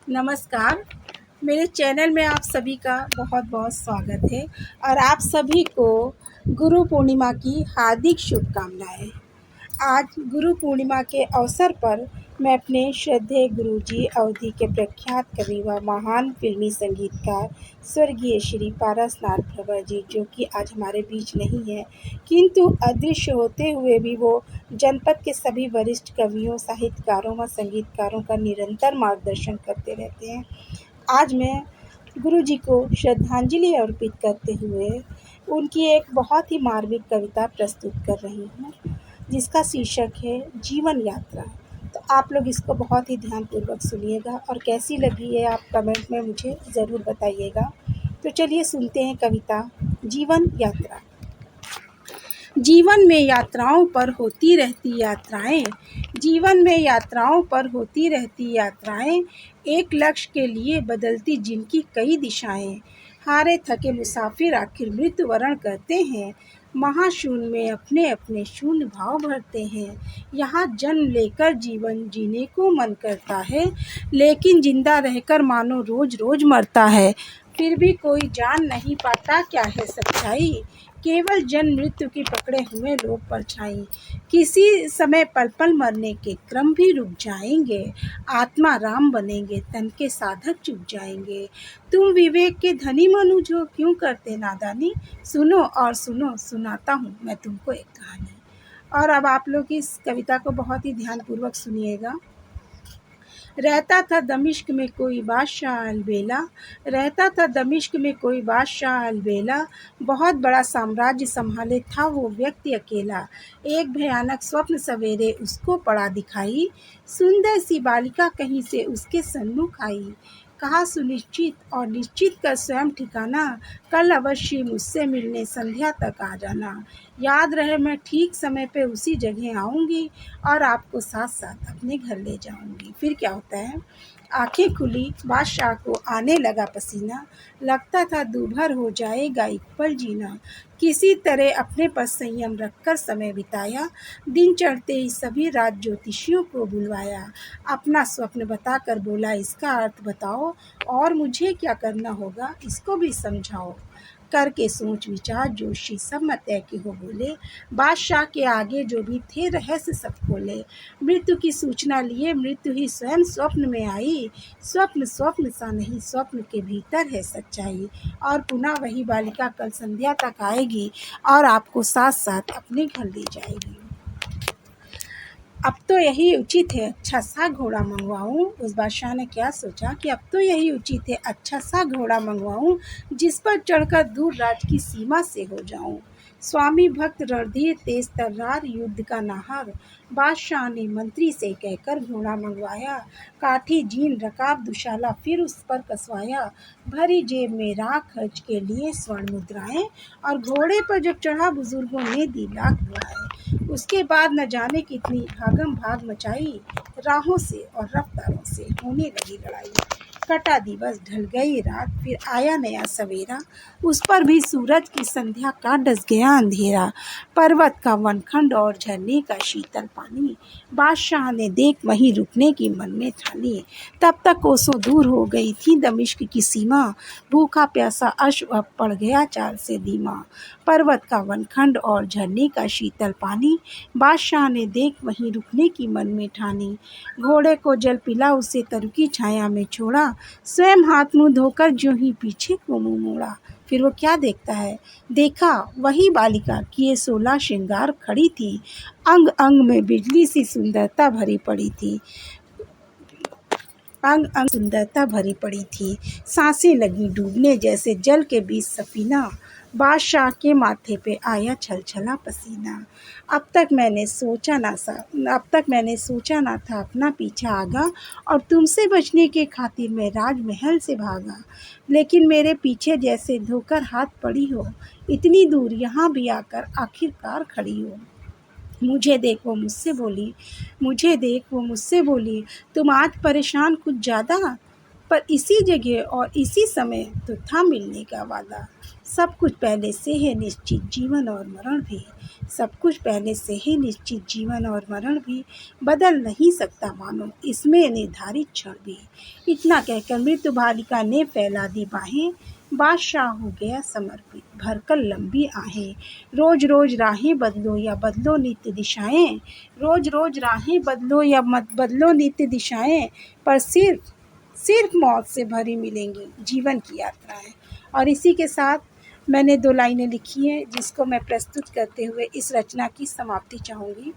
नमस्कार। मेरे चैनल में आप सभी का बहुत बहुत स्वागत है और आप सभी को गुरु पूर्णिमा की हार्दिक शुभकामनाएं। आज गुरु पूर्णिमा के अवसर पर मैं अपने श्रद्धेय गुरुजी अवधि के प्रख्यात कवि व महान फिल्मी संगीतकार स्वर्गीय श्री पारसनाथ भंवर जी, जो कि आज हमारे बीच नहीं है किंतु अदृश्य होते हुए भी वो जनपद के सभी वरिष्ठ कवियों, साहित्यकारों व संगीतकारों का निरंतर मार्गदर्शन करते रहते हैं। आज मैं गुरु जी को श्रद्धांजलि अर्पित करते हुए उनकी एक बहुत ही मार्मिक कविता प्रस्तुत कर रही हूँ, जिसका शीर्षक है जीवन यात्रा। तो आप लोग इसको बहुत ही ध्यानपूर्वक सुनिएगा और कैसी लगी है आप कमेंट में मुझे ज़रूर बताइएगा। तो चलिए सुनते हैं कविता जीवन यात्रा। जीवन में यात्राओं पर होती रहती यात्राएं, जीवन में यात्राओं पर होती रहती यात्राएं, एक लक्ष्य के लिए बदलती जिनकी कई दिशाएं। हारे थके मुसाफिर आखिर मृत्यु वरण करते हैं, महाशून्य में अपने अपने शून्य भाव भरते हैं। यहाँ जन्म लेकर जीवन जीने को मन करता है, लेकिन जिंदा रहकर मानो रोज रोज मरता है। फिर भी कोई जान नहीं पाता क्या है सच्चाई, केवल जन्म मृत्यु की पकड़े हुए लोग परछाई। किसी समय पल पल मरने के क्रम भी रुक जाएंगे, आत्मा राम बनेंगे, तन के साधक चुक जाएंगे। तुम विवेक के धनी मनुज हो, क्यों करते नादानी, सुनो और सुनो, सुनाता हूँ मैं तुमको एक कहानी। और अब आप लोग इस कविता को बहुत ही ध्यानपूर्वक सुनिएगा। रहता था दमिश्क में कोई बादशाह अलबेला, रहता था दमिश्क में कोई बादशाह अलबेला, बहुत बड़ा साम्राज्य संभाले था वो व्यक्ति अकेला। एक भयानक स्वप्न सवेरे उसको पड़ा दिखाई, सुंदर सी बालिका कहीं से उसके सन्मुख आई। कहा सुनिश्चित और निश्चित कर स्वयं ठिकाना, कल अवश्य मुझसे मिलने संध्या तक आ जाना। याद रहे मैं ठीक समय पे उसी जगह आऊँगी और आपको साथ साथ अपने घर ले जाऊँगी। फिर क्या होता है, आंखें खुली बादशाह को आने लगा पसीना, लगता था दूभर हो जाएगा एक पल जीना। किसी तरह अपने पर संयम रखकर समय बिताया, दिन चढ़ते ही सभी राज ज्योतिषियों को बुलवाया। अपना स्वप्न बताकर बोला इसका अर्थ बताओ, और मुझे क्या करना होगा इसको भी समझाओ। करके सोच विचार जोशी सब मत के हो बोले, बादशाह के आगे जो भी थे रहस्य सब खोले। मृत्यु की सूचना लिए मृत्यु ही स्वयं स्वप्न में आई, स्वप्न स्वप्न सा नहीं स्वप्न के भीतर है सच्चाई। और पुनः वही बालिका कल संध्या तक आएगी और आपको साथ साथ अपने घर ले जाएगी। अब तो यही उचित है अच्छा सा घोड़ा मंगवाऊं। उस बादशाह ने क्या सोचा कि अब तो यही उचित है अच्छा सा घोड़ा मंगवाऊं, जिस पर चढ़कर दूर राज की सीमा से हो जाऊं। स्वामी भक्त रणधीर तेज तर्रार युद्ध का नाहर, बादशाह ने मंत्री से कहकर घोड़ा मंगवाया। काठी जीन रकाब दुशाला फिर उस पर कसवाया, भरी जेब में राख खर्च के लिए स्वर्ण मुद्राएं, और घोड़े पर जब चढ़ा बुजुर्गों ने दी लाख दुआएं। उसके बाद न जाने कितनी भागम भाग मचाई, राहों से और रफ्तारों से होने लगी लड़ाई। कटा दिवस ढल गई रात फिर आया नया सवेरा, उस पर भी सूरज की संध्या का डस गया अंधेरा। पर्वत का वनखंड और झरने का शीतल पानी, बादशाह ने देख वहीं रुकने की मन में ठानी। तब तक कोसों दूर हो गई थी दमिश्क की सीमा, भूखा प्यासा अश्व अब पड़ गया चाल से धीमा। पर्वत का वनखंड और झरने का शीतल पानी, बादशाह ने देख वहीं रुकने की मन में ठानी। घोड़े को जल पिला उसे तरु की छाया में छोड़ा, स्वयं हाथ मुंह धोकर ज्यों ही पीछे को मुंह मोड़ा। फिर वो क्या देखता है, देखा वही बालिका किए 16 श्रृंगार खड़ी थी, अंग अंग में बिजली सी सुंदरता भरी पड़ी थी, अंग अंग सुंदरता भरी पड़ी थी। सांसें लगी डूबने जैसे जल के बीच सफीना, बादशाह के माथे पे आया छलछला पसीना। अब तक मैंने सोचा ना था अपना पीछा आगा, और तुमसे बचने के खातिर मैं राजमहल से भागा। लेकिन मेरे पीछे जैसे धोकर हाथ पड़ी हो, इतनी दूर यहाँ भी आकर आखिरकार खड़ी हो। मुझे देख वो मुझसे बोली, तुम आज परेशान कुछ ज़्यादा, पर इसी जगह और इसी समय तो था मिलने का वादा। सब कुछ पहले से है निश्चित जीवन और मरण भी, सब कुछ पहले से है निश्चित जीवन और मरण भी, बदल नहीं सकता मानो इसमें निर्धारित क्षण भी। इतना कहकर मृत्यु बालिका ने फैला दी बाहें, बादशाह हो गया समर्पित भरकर लंबी आहें। रोज रोज राहें बदलो या बदलो नित्य दिशाएं, रोज रोज राहें बदलो या मत बदलो नित्य दिशाएं, पर सिर्फ सिर्फ मौत से भरी मिलेंगी जीवन की यात्राएं। और इसी के साथ मैंने 2 लाइनें लिखी हैं जिसको मैं प्रस्तुत करते हुए इस रचना की समाप्ति चाहूँगी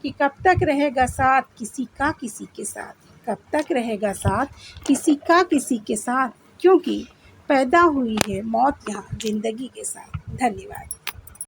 कि कब तक रहेगा साथ किसी का किसी के साथ, कब तक रहेगा साथ किसी का किसी के साथ, क्योंकि पैदा हुई है मौत यहाँ ज़िंदगी के साथ। धन्यवाद।